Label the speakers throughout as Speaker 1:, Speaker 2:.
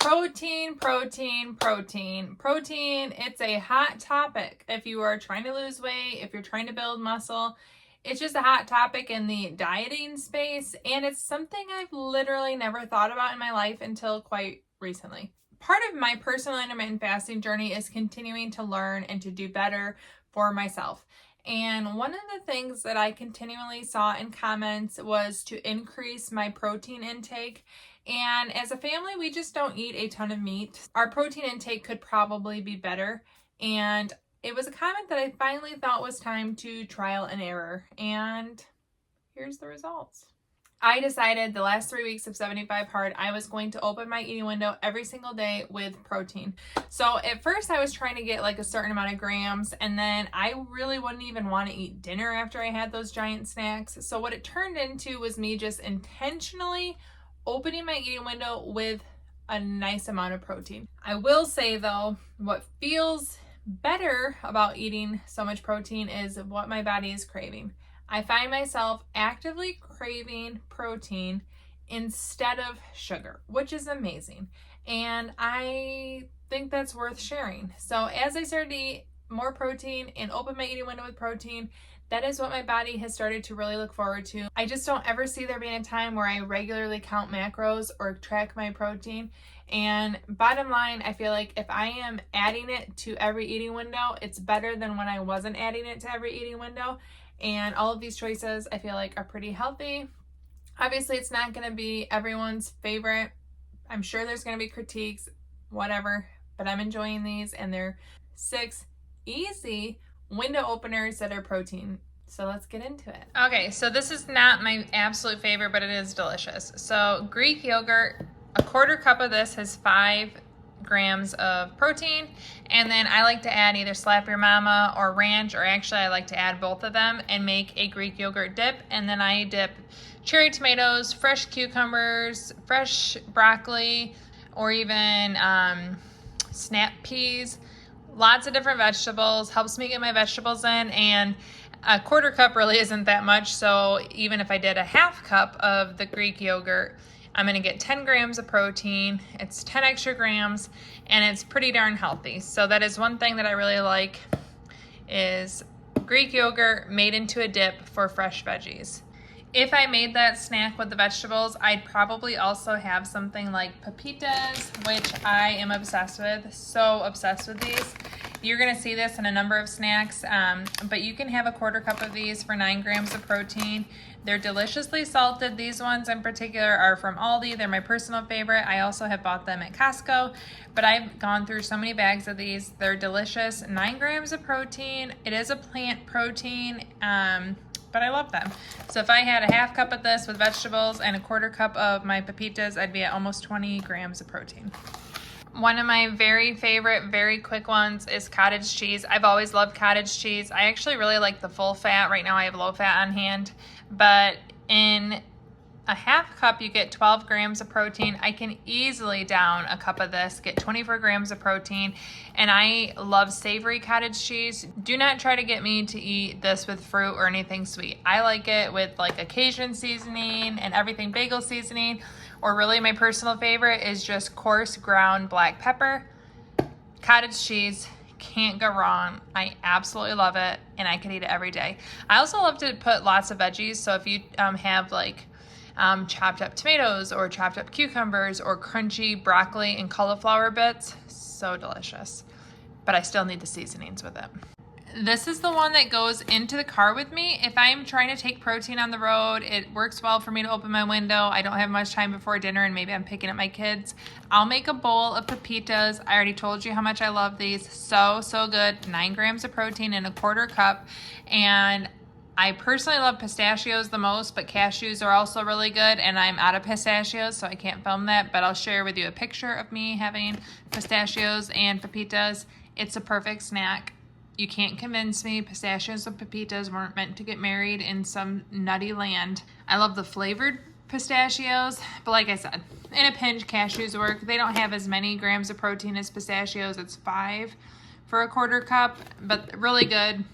Speaker 1: Protein, protein, protein, protein. It's a hot topic. If you are trying to lose weight, if you're trying to build muscle, it's just a hot topic in the dieting space. And it's something I've literally never thought about in my life until quite recently. Part of my personal intermittent fasting journey is continuing to learn and to do better for myself. And one of the things that I continually saw in comments was to increase my protein intake. And as a family, we just don't eat a ton of meat. Our protein intake could probably be better. And it was a comment that I finally thought was time to trial and error. And here's the results. I decided the last 3 weeks of 75 Hard, I was going to open my eating window every single day with protein. So at first I was trying to get like a certain amount of grams, and then I really wouldn't even want to eat dinner after I had those giant snacks. So what it turned into was me just intentionally opening my eating window with a nice amount of protein. I will say though, what feels better about eating so much protein is what my body is craving. I find myself actively craving protein instead of sugar, which is amazing. And I think that's worth sharing. So as I started to eat more protein and open my eating window with protein, that is what my body has started to really look forward to. I just don't ever see there being a time where I regularly count macros or track my protein. And bottom line, I feel like if I am adding it to every eating window, it's better than when I wasn't adding it to every eating window. And all of these choices I feel like are pretty healthy. Obviously, it's not going to be everyone's favorite. I'm sure there's going to be critiques, whatever, but I'm enjoying these, and they're 6 easy window openers that are protein. So let's get into it. Okay, so this is not my absolute favorite, but it is delicious. So Greek yogurt, a quarter cup of this has 5 grams of protein, and then I like to add either Slap Your Mama or ranch, or actually I like to add both of them and make a Greek yogurt dip. And then I dip cherry tomatoes, fresh cucumbers, fresh broccoli, or even snap peas, lots of different vegetables. Helps me get my vegetables in, and a quarter cup really isn't that much. So even if I did a half cup of the Greek yogurt, I'm going to get 10 grams of protein. It's 10 extra grams, and it's pretty darn healthy. So that is one thing that I really like, is Greek yogurt made into a dip for fresh veggies. If I made that snack with the vegetables, I'd probably also have something like pepitas, which I am obsessed with. So obsessed with these. You're going to see this in a number of snacks, but you can have a quarter cup of these for 9 grams of protein. They're deliciously salted. These ones in particular are from Aldi. They're my personal favorite. I also have bought them at Costco, but I've gone through so many bags of these. They're delicious. 9 grams of protein. It is a plant protein, but I love them. So if I had a half cup of this with vegetables and a quarter cup of my pepitas, I'd be at almost 20 grams of protein. One of my very favorite, very quick ones is cottage cheese. I've always loved cottage cheese. I actually really like the full fat. Right now I have low fat on hand, but in a half cup you get 12 grams of protein. I can easily down a cup of this, get 24 grams of protein, and I love savory cottage cheese. Do not try to get me to eat this with fruit or anything sweet. I like it with like a Cajun seasoning and everything bagel seasoning, or really my personal favorite is just coarse ground black pepper. Cottage cheese, can't go wrong. I absolutely love it, and I could eat it every day. I also love to put lots of veggies, so if you have like chopped up tomatoes or chopped up cucumbers or crunchy broccoli and cauliflower bits, so delicious. But I still need the seasonings with it. This is the one that goes into the car with me. If I'm trying to take protein on the road, it works well for me to open my window. I don't have much time before dinner and maybe I'm picking up my kids. I'll make a bowl of pepitas. I already told you how much I love these. So good. 9 grams of protein in a quarter cup. And I personally love pistachios the most, but cashews are also really good, and I'm out of pistachios, so I can't film that, but I'll share with you a picture of me having pistachios and pepitas. It's a perfect snack. You can't convince me pistachios and pepitas weren't meant to get married in some nutty land. I love the flavored pistachios, but like I said, in a pinch, cashews work. They don't have as many grams of protein as pistachios. It's 5 for a quarter cup, but really good.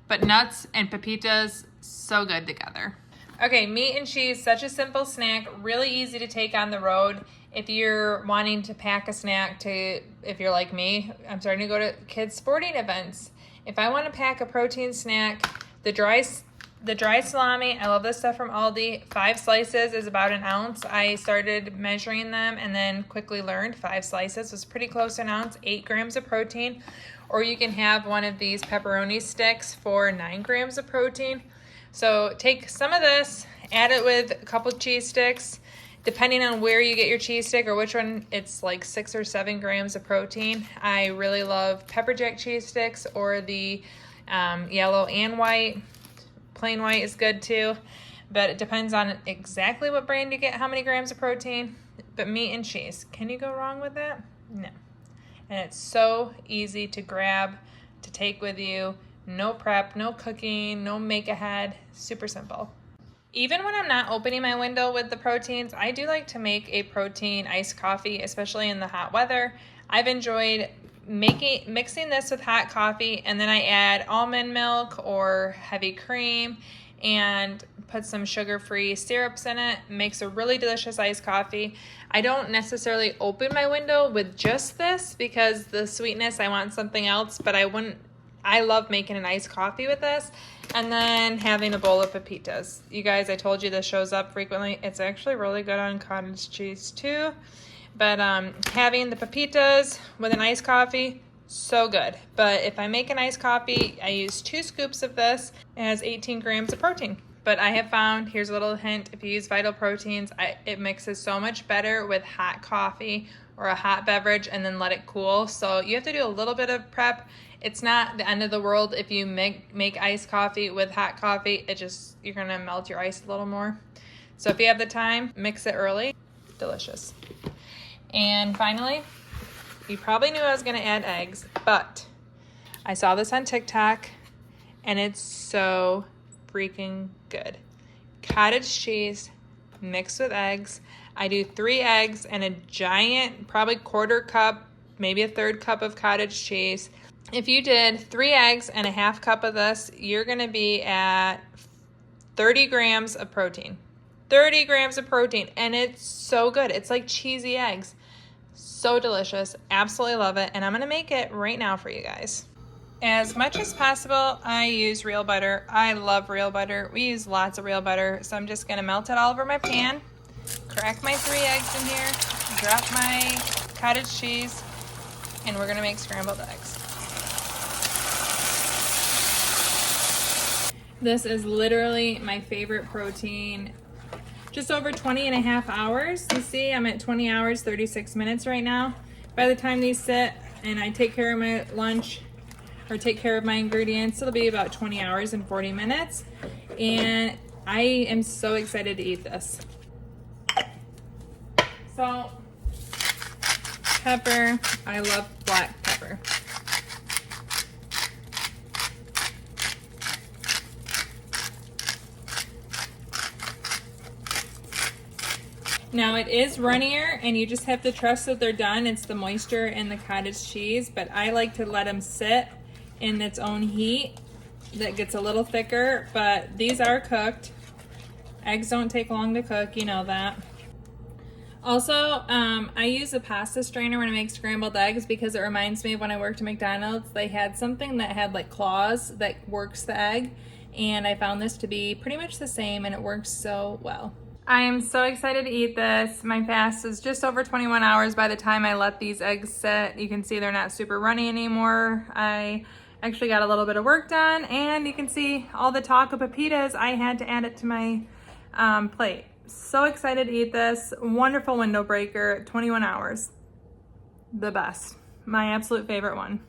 Speaker 1: But nuts and pepitas, so good together. Okay, meat and cheese, such a simple snack, really easy to take on the road. If you're wanting to pack a snack to, if you're like me, I'm starting to go to kids' sporting events. If I want to pack a protein snack, the dry salami, I love this stuff from Aldi. 5 slices is about an ounce. I started measuring them and then quickly learned 5 slices was pretty close to an ounce, 8 grams of protein. Or you can have one of these pepperoni sticks for 9 grams of protein. So take some of this, add it with a couple cheese sticks. Depending on where you get your cheese stick or which one, it's like 6 or 7 grams of protein. I really love pepper jack cheese sticks or the yellow and white. Plain white is good too, but it depends on exactly what brand you get, how many grams of protein. But meat and cheese, can you go wrong with that? No. And it's so easy to grab, to take with you. No prep, no cooking, no make ahead, super simple. Even when I'm not opening my window with the proteins, I do like to make a protein iced coffee, especially in the hot weather. I've enjoyed mixing this with hot coffee, and then I add almond milk or heavy cream and put some sugar-free syrups in it. Makes a really delicious iced coffee. I don't necessarily open my window with just this because the sweetness, I want something else, but I love making an iced coffee with this. And then having a bowl of pepitas. You guys, I told you this shows up frequently. It's actually really good on cottage cheese too. But having the pepitas with an iced coffee, so good. But if I make an iced coffee, I use 2 scoops of this. It has 18 grams of protein. But I have found, here's a little hint, if you use Vital Proteins, it mixes so much better with hot coffee or a hot beverage and then let it cool. So you have to do a little bit of prep. It's not the end of the world if you make iced coffee with hot coffee. You're gonna melt your ice a little more. So if you have the time, mix it early. Delicious. And finally, you probably knew I was gonna add eggs, but I saw this on TikTok and it's so freaking good. Cottage cheese mixed with eggs. I do 3 eggs and a giant, probably 1/4 cup, maybe a 1/3 cup of cottage cheese. If you did 3 eggs and a 1/2 cup of this, you're gonna be at 30 grams of protein. 30 grams of protein, and it's so good. It's like cheesy eggs. So delicious. Absolutely love it, and I'm gonna make it right now for you guys. As much as possible, I use real butter. I love real butter. We use lots of real butter, so I'm just gonna melt it all over my pan, crack my 3 eggs in here, drop my cottage cheese, and we're gonna make scrambled eggs. This is literally my favorite protein. Just over 20.5 hours. You see, I'm at 20 hours, 36 minutes right now. By the time these sit and I take care of my lunch or take care of my ingredients, it'll be about 20 hours and 40 minutes. And I am so excited to eat this. Salt, pepper. I love black pepper. Now it is runnier and you just have to trust that they're done. It's the moisture in the cottage cheese, but I like to let them sit in its own heat. That gets a little thicker, but these are cooked. Eggs don't take long to cook, you know that. Also, I use a pasta strainer when I make scrambled eggs because it reminds me of when I worked at McDonald's. They had something that had like claws that works the egg, and I found this to be pretty much the same, and it works so well. I am so excited to eat this. My fast is just over 21 hours by the time I let these eggs sit. You can see they're not super runny anymore. I actually got a little bit of work done, and you can see all the talk of pepitas. I had to add it to my plate. So excited to eat this. Wonderful window breaker, 21 hours. The best. My absolute favorite one.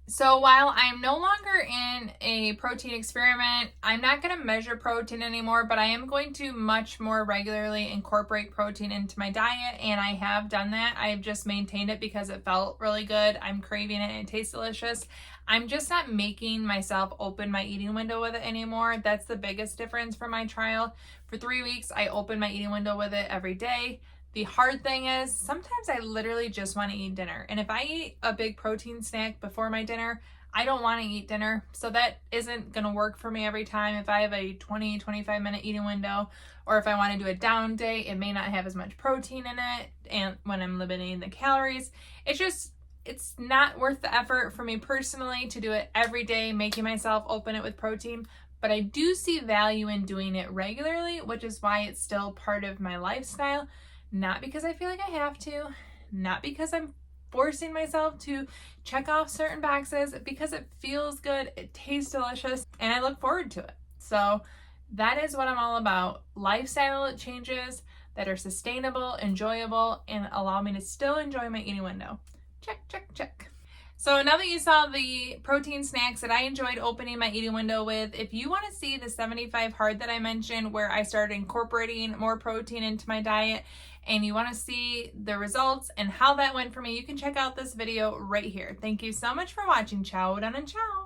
Speaker 1: So while I'm no longer in a protein experiment, I'm not going to measure protein anymore, but I am going to much more regularly incorporate protein into my diet, and I have done that. I've just maintained it because it felt really good. I'm craving it and it tastes delicious. I'm just not making myself open my eating window with it anymore. That's the biggest difference from my trial. For 3 weeks, I opened my eating window with it every day. The hard thing is sometimes I literally just want to eat dinner. And if I eat a big protein snack before my dinner, I don't want to eat dinner, so that isn't going to work for me every time. If I have a 20-25 minute eating window, or if I want to do a down day, it may not have as much protein in it, and when I'm eliminating the calories, it's not worth the effort for me personally to do it every day, making myself open it with protein. But I do see value in doing it regularly, which is why it's still part of my lifestyle. Not because I feel like I have to, not because I'm forcing myself to check off certain boxes, because it feels good, it tastes delicious, and I look forward to it. So that is what I'm all about. Lifestyle changes that are sustainable, enjoyable, and allow me to still enjoy my eating window. Check, check, check. So now that you saw the protein snacks that I enjoyed opening my eating window with, if you want to see the 75 hard that I mentioned, where I started incorporating more protein into my diet, and you want to see the results and how that went for me, you can check out this video right here. Thank you so much for watching. Ciao, done and ciao.